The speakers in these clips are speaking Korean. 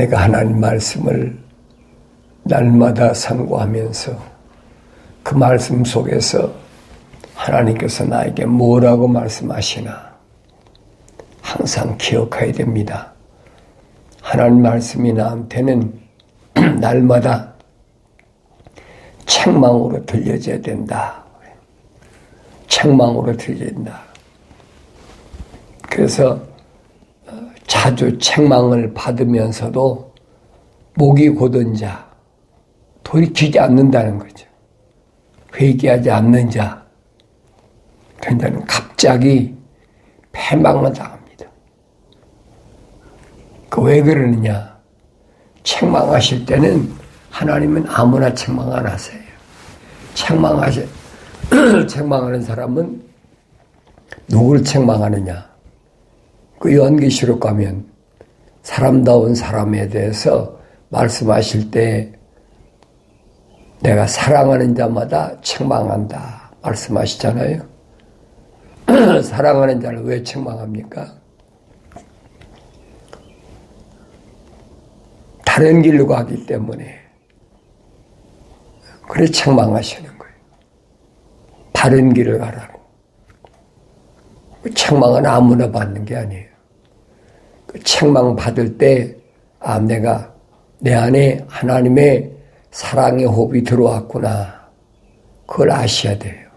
내가 하나님 말씀을 날마다 상고하면서 그 말씀 속에서 하나님께서 나에게 뭐라고 말씀하시나 항상 기억해야 됩니다. 하나님 말씀이 나한테는 날마다 책망으로 들려져야 된다. 책망으로 들려야 된다. 그래서 자주 책망을 받으면서도 목이 곧은 자, 돌이키지 않는다는 거죠. 회개하지 않는 자, 그런 자는 갑자기 패망을 당합니다. 왜 그러느냐? 책망하실 때는 하나님은 아무나 책망 안 하세요. 책망하는 사람은 누구를 책망하느냐? 그 요한계시록 가면 사람다운 사람에 대해서 말씀하실 때 내가 사랑하는 자마다 책망한다 말씀하시잖아요. 사랑하는 자를 왜 책망합니까? 다른 길로 가기 때문에 그래 책망하시는 거예요. 다른 길을 가라고. 책망은 아무나 받는 게 아니에요. 그 책망 받을 때 내가 내 안에 하나님의 사랑의 호흡이 들어왔구나. 그걸 아셔야 돼요.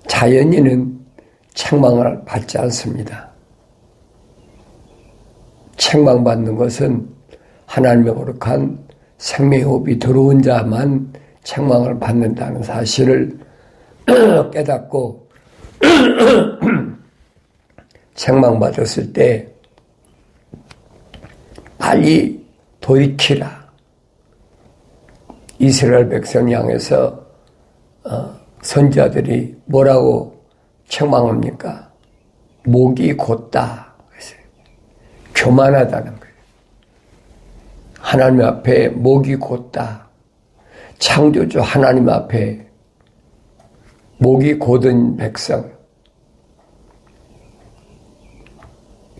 자연인은 책망을 받지 않습니다. 책망받는 것은 하나님의 거룩한 생명의 호흡이 들어온 자만 책망을 받는다는 사실을 깨닫고 책망받았을 때 빨리 돌이키라. 이스라엘 백성 향해서 선지자들이 뭐라고 책망합니까? 목이 곧다. 교만하다는 거예요. 하나님 앞에 목이 곧다. 창조주 하나님 앞에 목이 곧은 백성.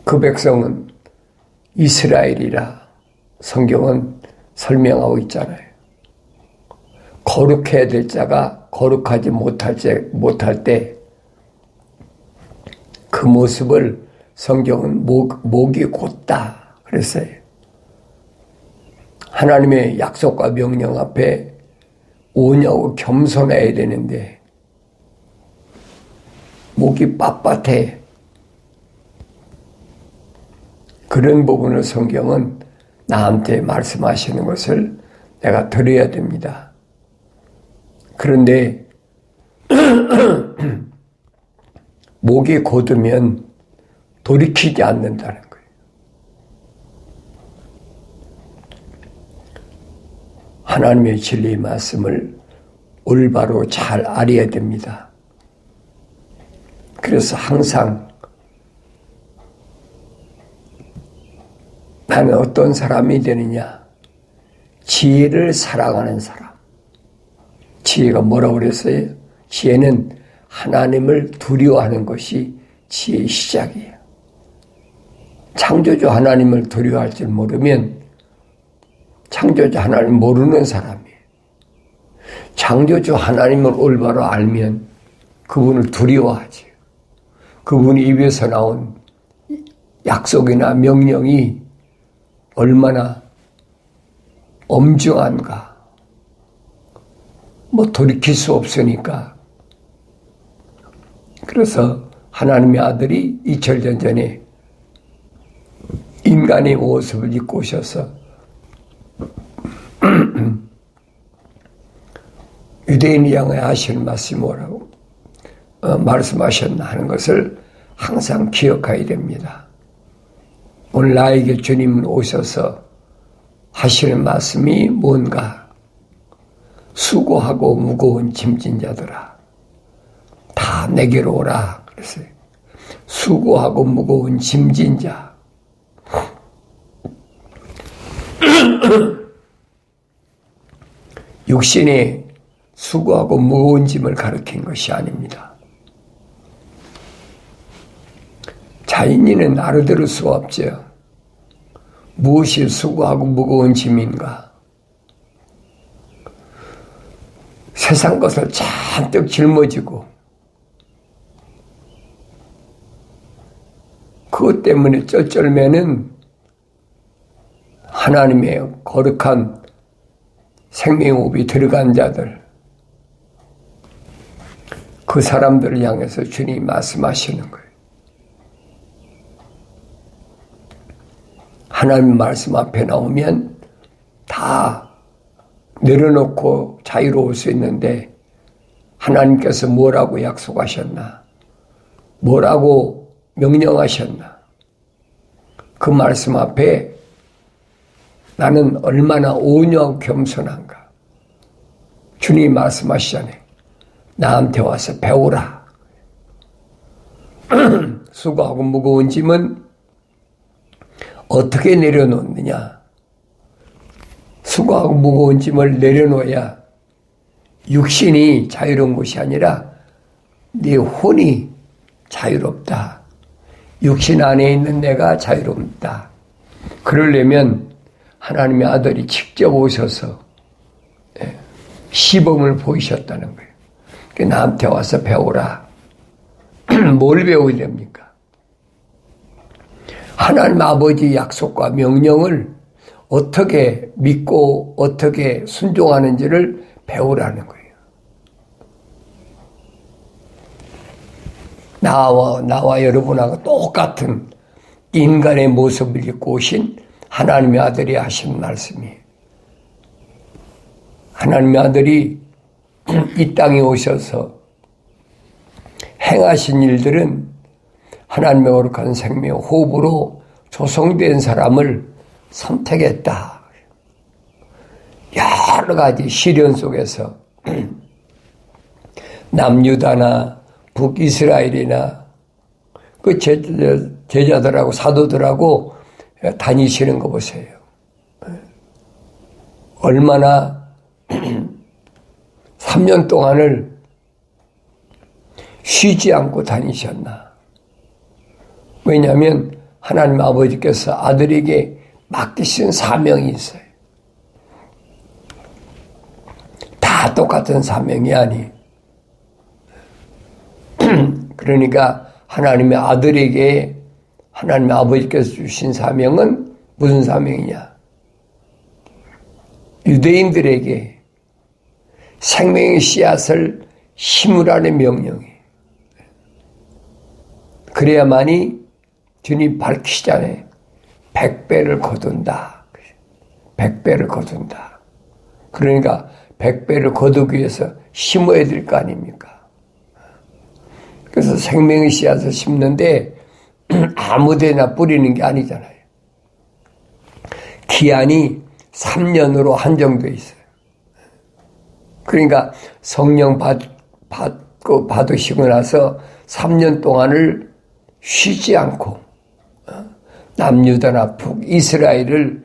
그 백성은 이스라엘이라 성경은 설명하고 있잖아요. 거룩해야 될 자가 거룩하지 못할 때 그 모습을 성경은 목이 곧다 그랬어요. 하나님의 약속과 명령 앞에 오냐고 겸손해야 되는데 목이 빳빳해. 그런 부분을 성경은 나한테 말씀하시는 것을 내가 들어야 됩니다. 그런데 목이 곧으면 돌이키지 않는다는 거예요. 하나님의 진리의 말씀을 올바로 잘 알아야 됩니다. 그래서 항상 나는 어떤 사람이 되느냐? 지혜를 사랑하는 사람. 지혜가 뭐라고 그랬어요? 지혜는 하나님을 두려워하는 것이 지혜의 시작이에요. 창조주 하나님을 두려워할 줄 모르면 창조주 하나님 모르는 사람이에요. 창조주 하나님을 올바로 알면 그분을 두려워하지. 그분 입에서 나온 약속이나 명령이 얼마나 엄중한가. 돌이킬 수 없으니까. 그래서 하나님의 아들이 2000년 전에 인간의 모습을 입고 오셔서 유대인이 향해 하시는 말씀이 뭐라고 말씀하셨나 하는 것을 항상 기억해야 됩니다. 오늘 나에게 주님은 오셔서 하시는 말씀이 뭔가? 수고하고 무거운 짐진 자들아 다 내게로 오라 그랬어요. 수고하고 무거운 짐진 자. 육신이 수고하고 무거운 짐을 가리킨 것이 아닙니다. 자인이는 알아들을 수가 없죠. 무엇이 수고하고 무거운 짐인가? 세상 것을 잔뜩 짊어지고 그것 때문에 쩔쩔매는 하나님의 거룩한 생명호흡이 들어간 자들, 그 사람들을 향해서 주님이 말씀하시는 거예요. 하나님 말씀 앞에 나오면 다 내려놓고 자유로울 수 있는데 하나님께서 뭐라고 약속하셨나? 뭐라고 명령하셨나? 그 말씀 앞에 나는 얼마나 온유하고 겸손한가? 주님이 말씀하시잖아요. 나한테 와서 배우라. 수고하고 무거운 짐은 어떻게 내려놓느냐? 수고하고 무거운 짐을 내려놓아야 육신이 자유로운 것이 아니라 네 혼이 자유롭다. 육신 안에 있는 내가 자유롭다. 그러려면 하나님의 아들이 직접 오셔서 시범을 보이셨다는 거예요. 나한테 와서 배우라. 뭘 배워야 됩니까? 하나님 아버지 약속과 명령을 어떻게 믿고 어떻게 순종하는지를 배우라는 거예요. 나와 여러분하고 똑같은 인간의 모습을 입고 오신 하나님의 아들이 하신 말씀이에요. 하나님의 아들이 이 땅에 오셔서 행하신 일들은 하나님의 거룩한 생명 호흡으로 조성된 사람을 선택했다. 여러 가지 시련 속에서 남유다나 북이스라엘이나 그 제자들하고 사도들하고 다니시는 거 보세요. 얼마나 3년 동안을 쉬지 않고 다니셨나. 왜냐하면 하나님 아버지께서 아들에게 맡기신 사명이 있어요. 다 똑같은 사명이 아니. 그러니까 하나님의 아들에게 하나님의 아버지께서 주신 사명은 무슨 사명이냐? 유대인들에게 생명의 씨앗을 심으라는 명령이에요. 그래야만이 주님 밝히시잖아요. 100배를 거둔다. 100배를 거둔다. 그러니까 100배를 거두기 위해서 심어야 될 거 아닙니까? 그래서 생명의 씨앗을 심는데 아무데나 뿌리는 게 아니잖아요. 기한이 3년으로 한정되어 있어요. 그러니까 성령 받으시고 나서 3년 동안을 쉬지 않고 남유다나 북이스라엘을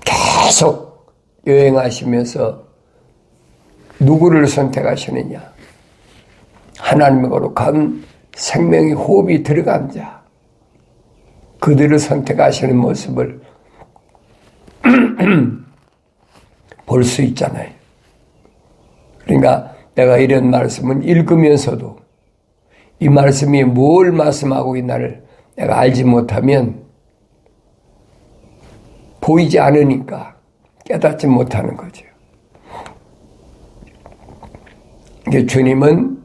계속 여행하시면서 누구를 선택하시느냐? 하나님의 거룩한 생명의 호흡이 들어간 자, 그들을 선택하시는 모습을 볼 수 있잖아요. 그러니까 내가 이런 말씀은 읽으면서도 이 말씀이 뭘 말씀하고 있나를 내가 알지 못하면 보이지 않으니까 깨닫지 못하는 거죠. 이게 주님은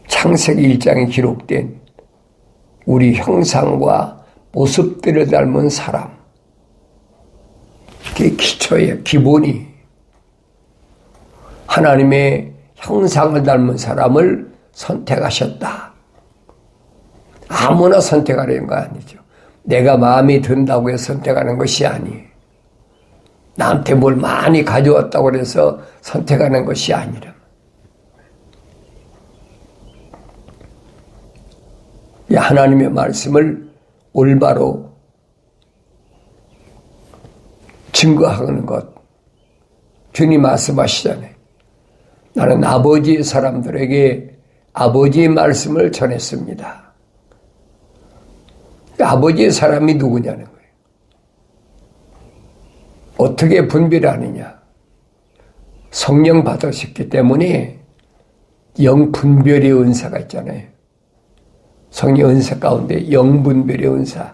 창세기 1장에 기록된 우리 형상과 모습들을 닮은 사람, 그게 기초예요. 기본이. 하나님의 형상을 닮은 사람을 선택하셨다. 아무나 선택하려는 거 아니죠. 내가 마음에 든다고 해서 선택하는 것이 아니에요. 나한테 뭘 많이 가져왔다고 해서 선택하는 것이 아니라. 하나님의 말씀을 올바로 증거하는 것. 주님 말씀하시잖아요. 나는 아버지의 사람들에게 아버지의 말씀을 전했습니다. 아버지의 사람이 누구냐는 거예요. 어떻게 분별하느냐. 성령 받으셨기 때문에 영분별의 은사가 있잖아요. 성령 은사 가운데 영분별의 은사.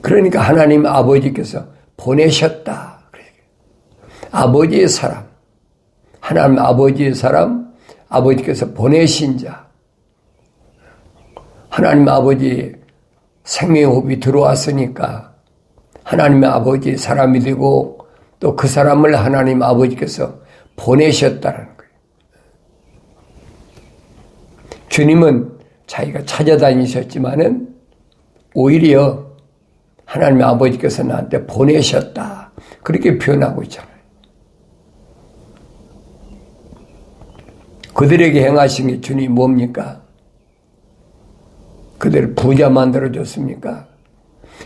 그러니까 하나님 아버지께서 보내셨다. 아버지의 사람, 하나님 아버지의 사람, 아버지께서 보내신 자. 하나님 아버지의 생명의 호흡이 들어왔으니까 하나님의 아버지의 사람이 되고 또 그 사람을 하나님 아버지께서 보내셨다는 거예요. 주님은 자기가 찾아다니셨지만은 오히려 하나님의 아버지께서 나한테 보내셨다. 그렇게 표현하고 있잖아요. 그들에게 행하신 게 주님이 뭡니까? 그들을 부자 만들어줬습니까?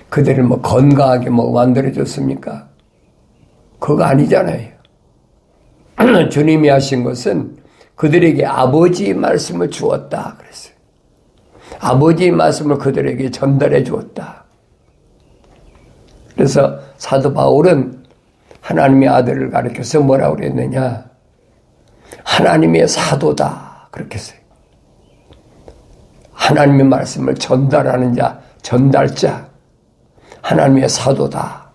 그들을 건강하게 만들어줬습니까? 그거 아니잖아요. 주님이 하신 것은 그들에게 아버지의 말씀을 주었다. 그랬어요. 아버지의 말씀을 그들에게 전달해 주었다. 그래서 사도 바울은 하나님의 아들을 가리켜서 뭐라고 그랬느냐? 하나님의 사도다. 그렇게 했어요. 하나님의 말씀을 전달하는 자, 전달자. 하나님의 사도다.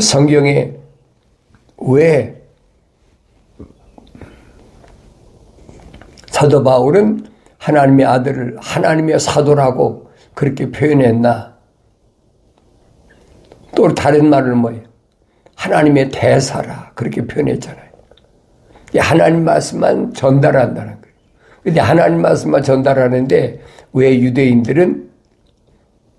성경에 왜 사도 바울은 하나님의 아들을 하나님의 사도라고 그렇게 표현했나? 또 다른 말은 뭐예요? 하나님의 대사라 그렇게 표현했잖아요. 하나님 말씀만 전달한다는 거예요. 근데 하나님 말씀만 전달하는데 왜 유대인들은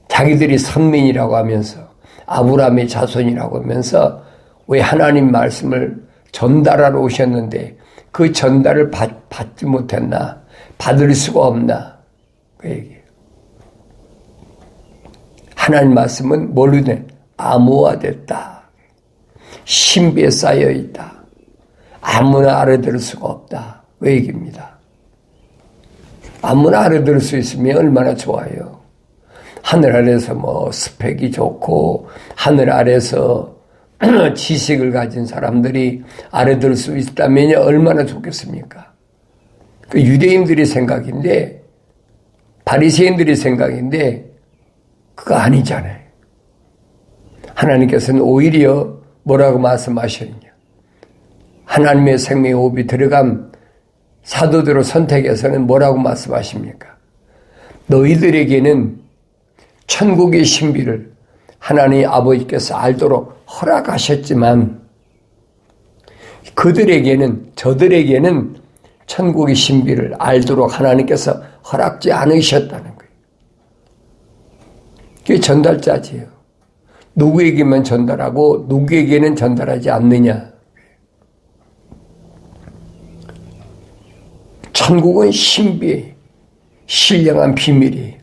자기들이 선민이라고 하면서 아브라함의 자손이라고 하면서 왜 하나님 말씀을 전달하러 오셨는데 그 전달을 받지 못했나? 받을 수가 없나? 그 얘기예요. 하나님 말씀은 뭘로 돼? 암호화됐다. 신비에 쌓여있다. 아무나 알아들을 수가 없다. 그 얘기입니다. 아무나 알아들을 수 있으면 얼마나 좋아요. 하늘 아래서 스펙이 좋고 하늘 아래서 지식을 가진 사람들이 알아들을 수 있다면 얼마나 좋겠습니까? 그 유대인들의 생각인데 바리새인들의 생각인데 그거 아니잖아요. 하나님께서는 오히려 뭐라고 말씀하셨느냐. 하나님의 생명의 호흡이 들어간 사도들을 선택해서는 뭐라고 말씀하십니까? 너희들에게는 천국의 신비를 하나님 아버지께서 알도록 허락하셨지만 저들에게는 천국의 신비를 알도록 하나님께서 허락지 않으셨다는 거예요. 그게 전달자지요. 누구에게만 전달하고 누구에게는 전달하지 않느냐. 천국은 신비, 신령한 비밀이에요.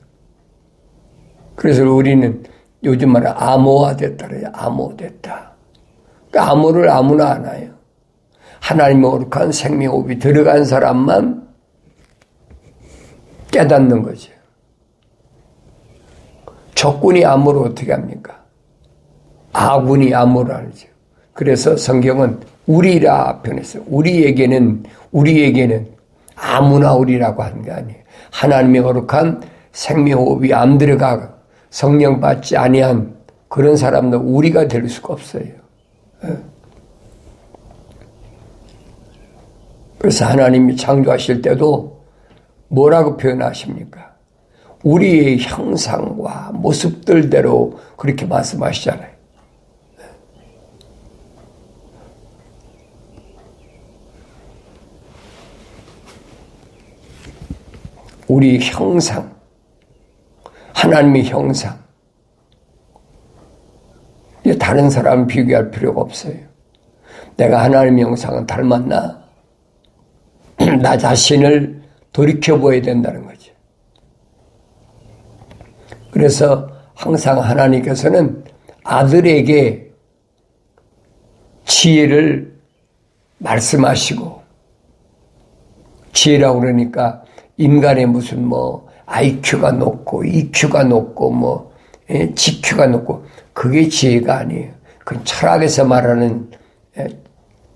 그래서 우리는 요즘 말에 암호화됐다 그래요. 암호됐다. 그러니까 암호를 아무나 하나요. 하나님의 거룩한 생명호흡이 들어간 사람만 깨닫는 거죠. 적군이 암호를 어떻게 합니까? 아군이 암호를 알죠. 그래서 성경은 우리라 표현했어요. 우리에게는 아무나 우리라고 하는 게 아니에요. 하나님의 거룩한 생명호흡이 안 들어가 성령 받지 아니한 그런 사람도 우리가 될 수가 없어요. 그래서 하나님이 창조하실 때도 뭐라고 표현하십니까? 우리의 형상과 모습들대로 그렇게 말씀하시잖아요. 우리 형상, 하나님의 형상. 다른 사람 비교할 필요가 없어요. 내가 하나님의 형상은 닮았나? 나 자신을 돌이켜봐야 된다는 거죠. 그래서 항상 하나님께서는 아들에게 지혜를 말씀하시고, 지혜라고 그러니까 인간의 무슨 IQ가 높고 EQ가 높고 GQ가 높고 그게 지혜가 아니에요. 그건 철학에서 말하는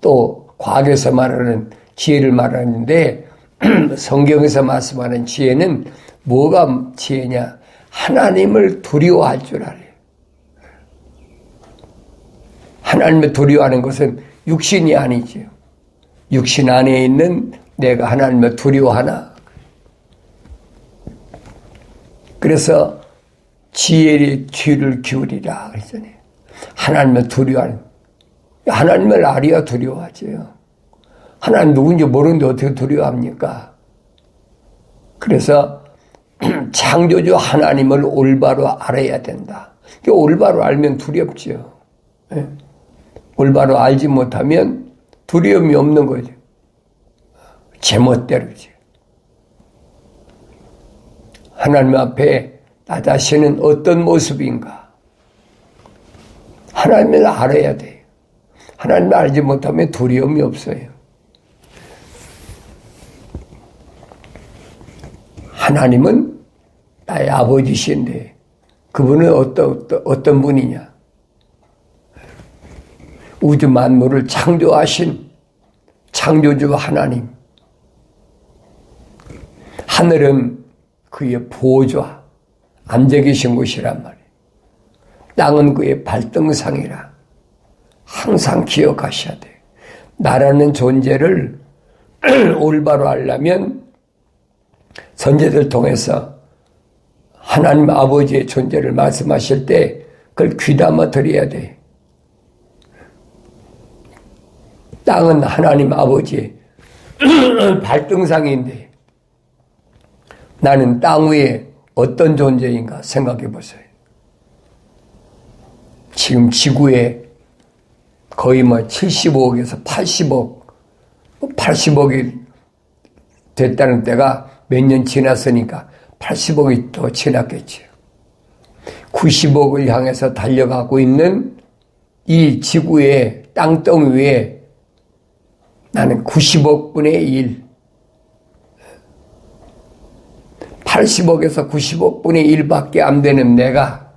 또 과학에서 말하는 지혜를 말하는데 성경에서 말씀하는 지혜는 뭐가 지혜냐? 하나님을 두려워할 줄 알아요. 하나님을 두려워하는 것은 육신이 아니죠. 육신 안에 있는 내가 하나님을 두려워하나? 그래서 지혜의 귀를 기울이라 그랬잖아요. 하나님을 두려워하는, 하나님을 알아야 두려워하죠. 하나님 누군지 모르는데 어떻게 두려워합니까? 그래서 창조주 하나님을 올바로 알아야 된다. 올바로 알면 두렵죠. 올바로 알지 못하면 두려움이 없는 거죠. 제멋대로죠. 하나님 앞에 나 자신은 어떤 모습인가? 하나님을 알아야 돼요. 하나님을 알지 못하면 두려움이 없어요. 하나님은 나의 아버지신데 그분은 어떤 분이냐? 우주 만물을 창조하신 창조주 하나님. 하늘은 그의 보좌, 앉아 계신 곳이란 말이에요. 땅은 그의 발등상이라. 항상 기억하셔야 돼요. 나라는 존재를 올바로 알려면 선제들 통해서 하나님 아버지의 존재를 말씀하실 때 그걸 귀담아 드려야 돼요. 땅은 하나님 아버지의 발등상인데 나는 땅 위에 어떤 존재인가 생각해 보세요. 지금 지구에 거의 75억에서 80억이 됐다는 때가 몇 년 지났으니까 80억이 더 지났겠죠. 90억을 향해서 달려가고 있는 이 지구의 땅덩이 위에 나는 90억 분의 1, 80억에서 90억 분의 1밖에 안 되는 내가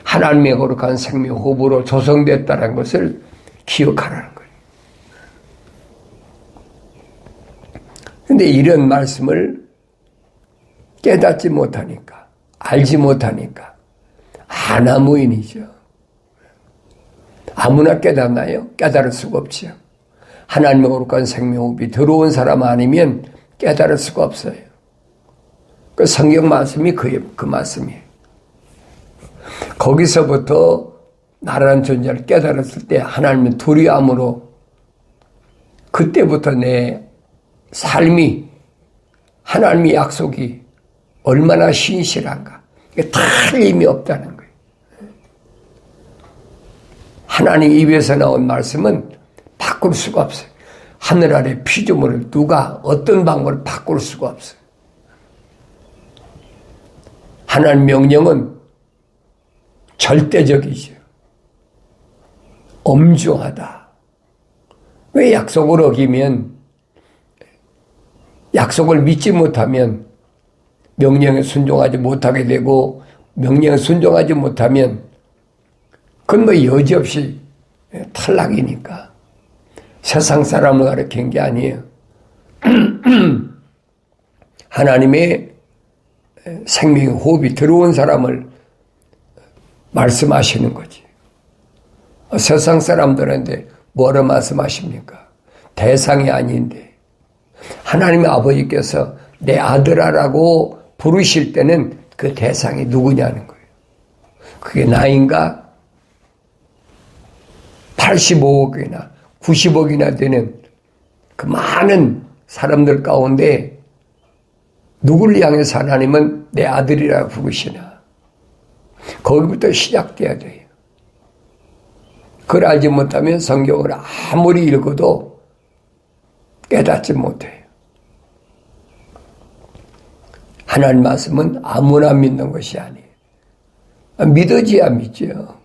하나님의 거룩한 생명 호흡으로 조성됐다는 것을 기억하라는 거예요. 그런데 이런 말씀을 깨닫지 못하니까, 알지 못하니까 아나무인이죠. 아무나 깨닫나요? 깨달을 수가 없죠. 하나님의 거룩한 생명 호흡이 들어온 사람 아니면 깨달을 수가 없어요. 그 성경 말씀이 그 말씀이에요. 거기서부터 나라는 존재를 깨달았을 때 하나님의 두려움으로 그때부터 내 삶이 하나님의 약속이 얼마나 신실한가. 이게 틀림이 없다는 거예요. 하나님 입에서 나온 말씀은 바꿀 수가 없어요. 하늘 아래 피조물을 누가 어떤 방법을 바꿀 수가 없어요. 하나님 명령은 절대적이죠. 엄중하다. 왜 약속을 어기면, 약속을 믿지 못하면 명령에 순종하지 못하게 되고, 명령에 순종하지 못하면 그건 여지없이 탈락이니까. 세상 사람을 가르친 게 아니에요. 하나님의 생명의 호흡이 들어온 사람을 말씀하시는 거지. 세상 사람들한테 뭐라 말씀하십니까? 대상이 아닌데. 하나님의 아버지께서 내 아들아라고 부르실 때는 그 대상이 누구냐는 거예요. 그게 나인가? 85억이나 90억이나 되는 그 많은 사람들 가운데 누구를 향해서 하나님은 내 아들이라고 부르시나? 거기부터 시작돼야 돼요. 그걸 알지 못하면 성경을 아무리 읽어도 깨닫지 못해요. 하나님 말씀은 아무나 믿는 것이 아니에요. 믿어지야 믿죠.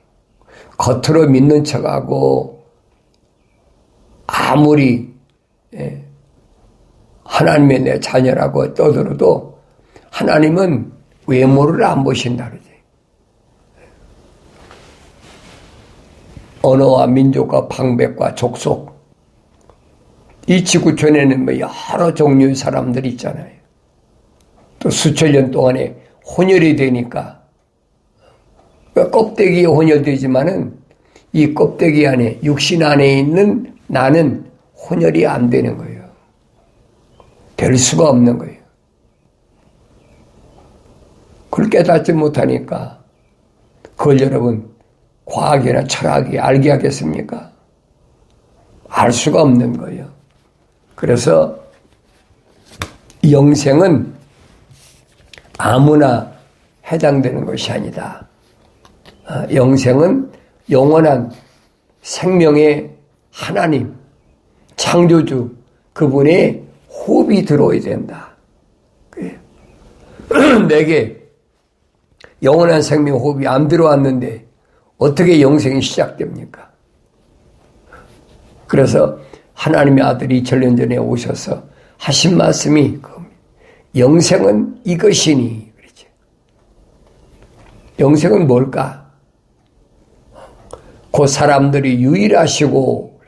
겉으로 믿는 척하고 아무리 하나님의 내 자녀라고 떠들어도 하나님은 외모를 안 보신다 그러지. 언어와 민족과 방백과 족속, 이 지구촌에는 뭐 여러 종류의 사람들이 있잖아요. 또 수천 년 동안에 혼혈이 되니까 껍데기에 혼혈되지만은 이 껍데기 안에 육신 안에 있는 나는 혼혈이 안 되는 거예요. 될 수가 없는 거예요. 그걸 깨닫지 못하니까 그걸 여러분 과학이나 철학이 알게 하겠습니까? 알 수가 없는 거예요. 그래서 영생은 아무나 해당되는 것이 아니다. 영생은 영원한 생명의 하나님, 창조주, 그분의 호흡이 들어오야 된다. 내게 영원한 생명 호흡이 안 들어왔는데 어떻게 영생이 시작됩니까? 그래서 하나님의 아들이 2000년 전에 오셔서 하신 말씀이 영생은 이것이니 그러죠. 영생은 뭘까? 그 사람들이 유일하시고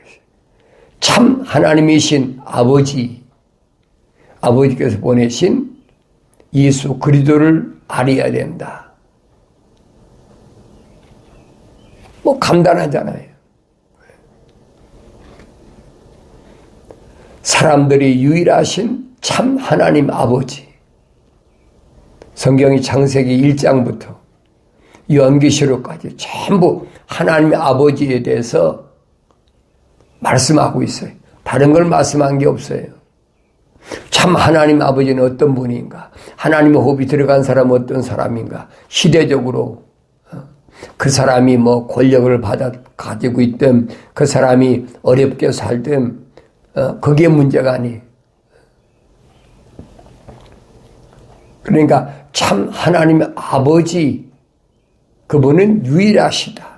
참 하나님이신 아버지께서 보내신 예수 그리스도를 알아야 된다. 뭐 간단하잖아요. 사람들이 유일하신 참 하나님 아버지. 성경이 창세기 1장부터 요한계시록까지 전부 하나님의 아버지에 대해서 말씀하고 있어요. 다른 걸 말씀한 게 없어요. 참 하나님 아버지는 어떤 분인가? 하나님의 호흡이 들어간 사람은 어떤 사람인가? 시대적으로 그 사람이 뭐 권력을 가지고 있든 그 사람이 어렵게 살든 그게 문제가 아니에요. 그러니까 참 하나님의 아버지, 그분은 유일하시다.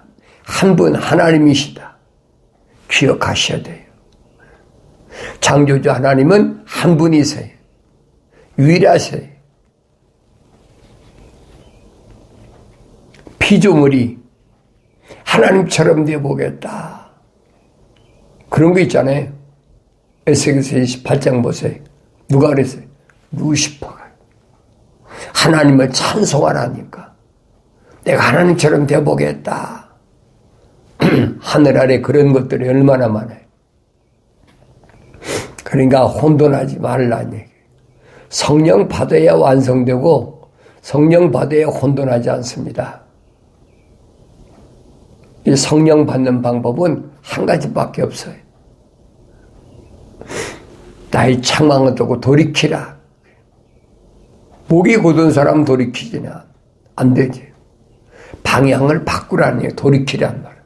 한 분 하나님이시다. 기억하셔야 돼요. 창조주 하나님은 한 분이세요. 유일하세요. 피조물이 하나님처럼 되어보겠다. 그런 거 있잖아요. 에스겔서 28장 보세요. 누가 그랬어요? 루시퍼가. 하나님을 찬송하라니까. 내가 하나님처럼 되어보겠다. 하늘 아래 그런 것들이 얼마나 많아요. 그러니까 혼돈하지 말라는 얘기예요. 성령 받아야 완성되고 성령 받아야 혼돈하지 않습니다. 이 성령 받는 방법은 한 가지밖에 없어요. 나의 책망을 두고 돌이키라. 목이 곧은 사람 돌이키지나 안 되지. 방향을 바꾸라는 얘기예요. 돌이키란 말.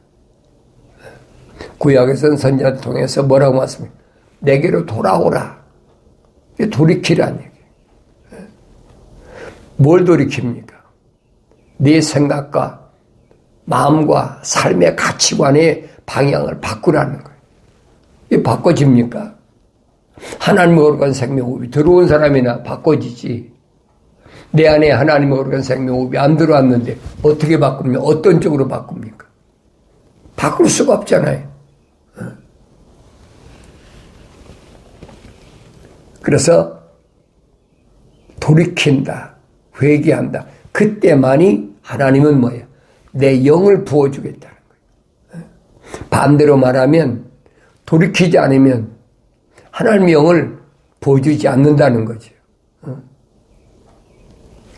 구약에서는 선지자를 통해서 뭐라고 말씀해요? 내게로 돌아오라. 돌이키라는 얘기예요. 뭘 돌이킵니까? 네 생각과 마음과 삶의 가치관의 방향을 바꾸라는 거예요. 이게 바꿔집니까? 하나님의 거룩한 생명호흡이 들어온 사람이나 바꿔지지. 내 안에 하나님의 거룩한 생명호흡이 안 들어왔는데 어떻게 바꿉니까? 어떤 쪽으로 바꿉니까? 바꿀 수가 없잖아요. 그래서 돌이킨다, 회개한다. 그때만이 하나님은 뭐예요? 내 영을 부어주겠다는 거예요. 반대로 말하면 돌이키지 않으면 하나님의 영을 부어주지 않는다는 거죠.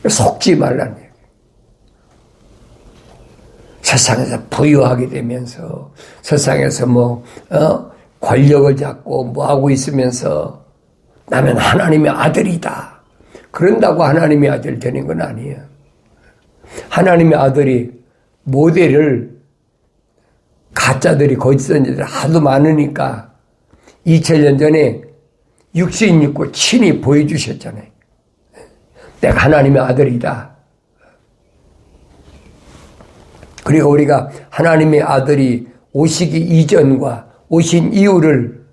속지 말라는 얘기예요. 세상에서 부유하게 되면서 세상에서 권력을 잡고 하고 있으면서 나는 하나님의 아들이다. 그런다고 하나님의 아들 되는 건 아니에요. 하나님의 아들이 모델을 가짜들이 거짓선지들이 하도 많으니까 2000년 전에 육신 입고 친히 보여주셨잖아요. 내가 하나님의 아들이다. 그리고 우리가 하나님의 아들이 오시기 이전과 오신 이후를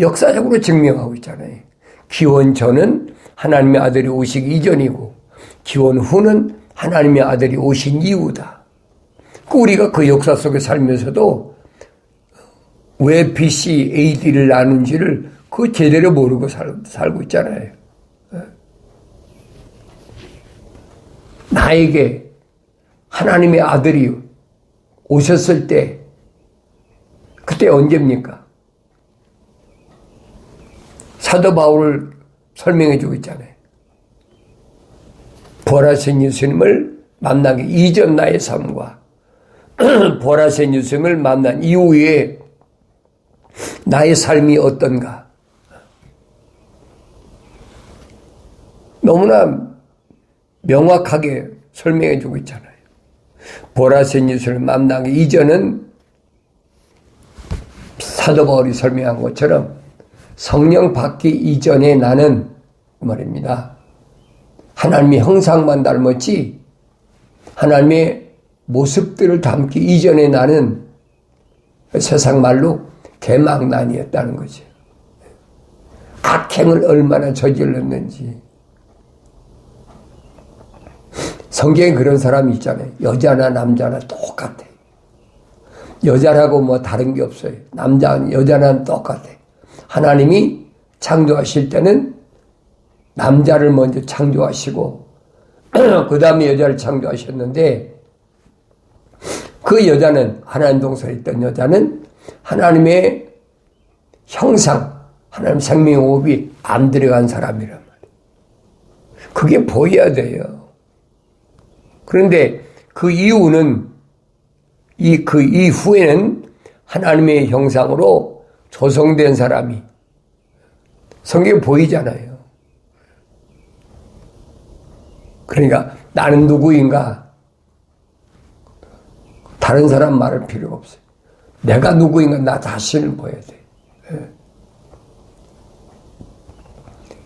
역사적으로 증명하고 있잖아요. 기원 전은 하나님의 아들이 오시기 이전이고 기원 후는 하나님의 아들이 오신 이후다. 우리가 그 역사 속에 살면서도 왜 BC, AD를 나눈지를 그 제대로 모르고 살고 있잖아요. 나에게 하나님의 아들이 오셨을 때 그때 언제입니까? 사도 바울을 설명해 주고 있잖아요. 부활하신 예수님을 만나기 이전 나의 삶과 부활하신 예수님을 만난 이후에 나의 삶이 어떤가? 너무나 명확하게 설명해 주고 있잖아요. 부활하신 예수를 만나기 이전은 사도 바울이 설명한 것처럼 성령 받기 이전에 나는 말입니다. 하나님의 형상만 닮았지 하나님의 모습들을 담기 이전에 나는 세상 말로 개망난이었다는 거죠. 악행을 얼마나 저질렀는지. 성경에 그런 사람이 있잖아요. 여자나 남자나 똑같아. 여자라고 뭐 다른 게 없어요. 여자는 똑같아. 하나님이 창조하실 때는 남자를 먼저 창조하시고 그 다음에 여자를 창조하셨는데 그 여자는 하나님 동산에 있던 여자는 하나님의 형상, 하나님 생명의 호흡이 안 들어간 사람이란 말이에요. 그게 보여야 돼요. 그런데 그 이후는 그 이후에는 하나님의 형상으로 조성된 사람이 성경에 보이잖아요. 그러니까 나는 누구인가? 다른 사람 말할 필요가 없어요. 내가 누구인가 나 자신을 보여야 돼.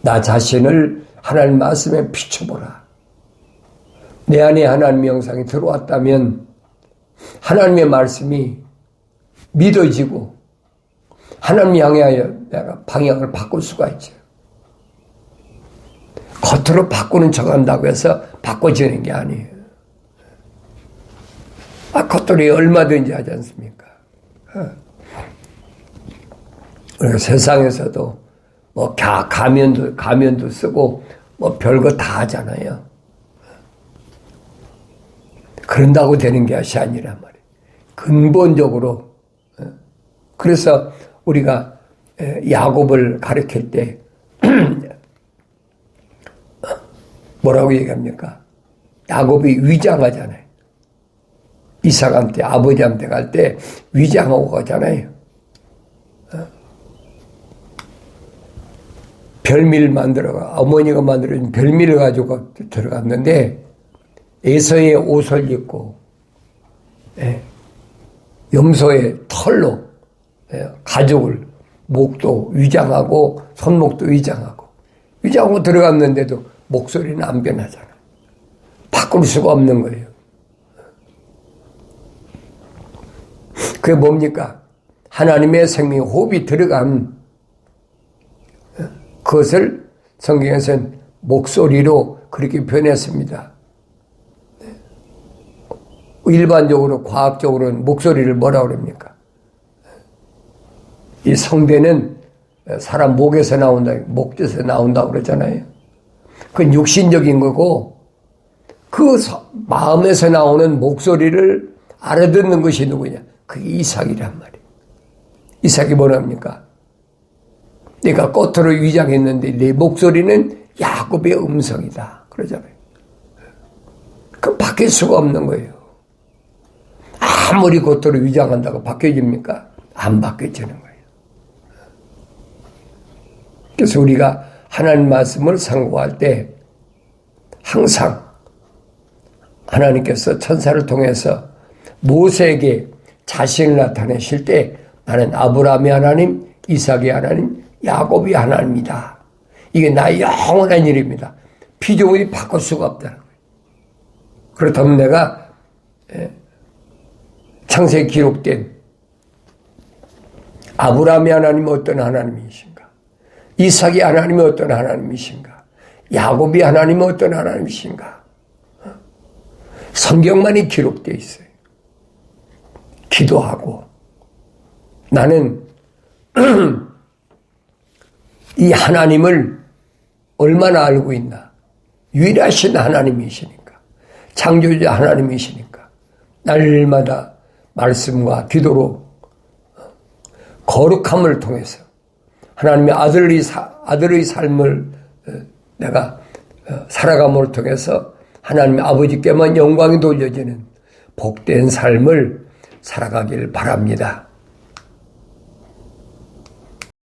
나 자신을 하나님 말씀에 비춰보라. 내 안에 하나님의 형상이 들어왔다면 하나님의 말씀이 믿어지고 하나님 향하여 내가 방향을 바꿀 수가 있죠. 겉으로 바꾸는 척한다고 해서 바꿔지는 게 아니에요. 겉으로 얼마든지 하지 않습니까? 우리가 세상에서도 뭐 가면도 쓰고 뭐 별거 다 하잖아요. 그런다고 되는 것이 아니란 말이에요. 근본적으로. 그래서 우리가 야곱을 가르칠 때 뭐라고 얘기합니까? 야곱이 위장하잖아요. 이삭한테 아버지한테 갈 때 위장하고 가잖아요. 별미를 만들어가 어머니가 만들어준 별미를 가지고 들어갔는데 에서의 옷을 입고 염소의 털로 가죽을 목도 위장하고 손목도 위장하고 들어갔는데도 목소리는 안 변하잖아. 바꿀 수가 없는 거예요. 그게 뭡니까? 하나님의 생명의 호흡이 들어간 그것을 성경에서는 목소리로 그렇게 표현했습니다. 일반적으로 과학적으로는 목소리를 뭐라고 그럽니까? 이 성대는 사람 목에서 나온다, 목에서 나온다고 그러잖아요. 그건 육신적인 거고 그 마음에서 나오는 목소리를 알아듣는 것이 누구냐? 그게 이삭이란 말이에요. 이삭이 뭐랍니까? 내가 겉으로 위장했는데 내 목소리는 야곱의 음성이다. 그러잖아요. 그 바뀔 수가 없는 거예요. 아무리 겉으로 위장한다고 바뀌어집니까? 안 바뀌어지는 거예요. 그래서 우리가 하나님 말씀을 상고할 때 항상 하나님께서 천사를 통해서 모세에게 자신을 나타내실 때 나는 아브라함의 하나님, 이삭의 하나님, 야곱의 하나님이다. 이게 나의 영원한 일입니다. 피조물이 바꿀 수가 없다는 거예요. 그렇다면 내가 창세기에 기록된 아브라함의 하나님은 어떤 하나님이신가? 이삭이 하나님은 어떤 하나님이신가? 야곱이 하나님은 어떤 하나님이신가? 성경만이 기록되어 있어요. 기도하고 나는 이 하나님을 얼마나 알고 있나? 유일하신 하나님이시니까, 창조자 하나님이시니까 날마다 말씀과 기도로 거룩함을 통해서 하나님의 아들의 삶을 내가 살아감을 통해서 하나님의 아버지께만 영광이 돌려지는 복된 삶을 살아가길 바랍니다.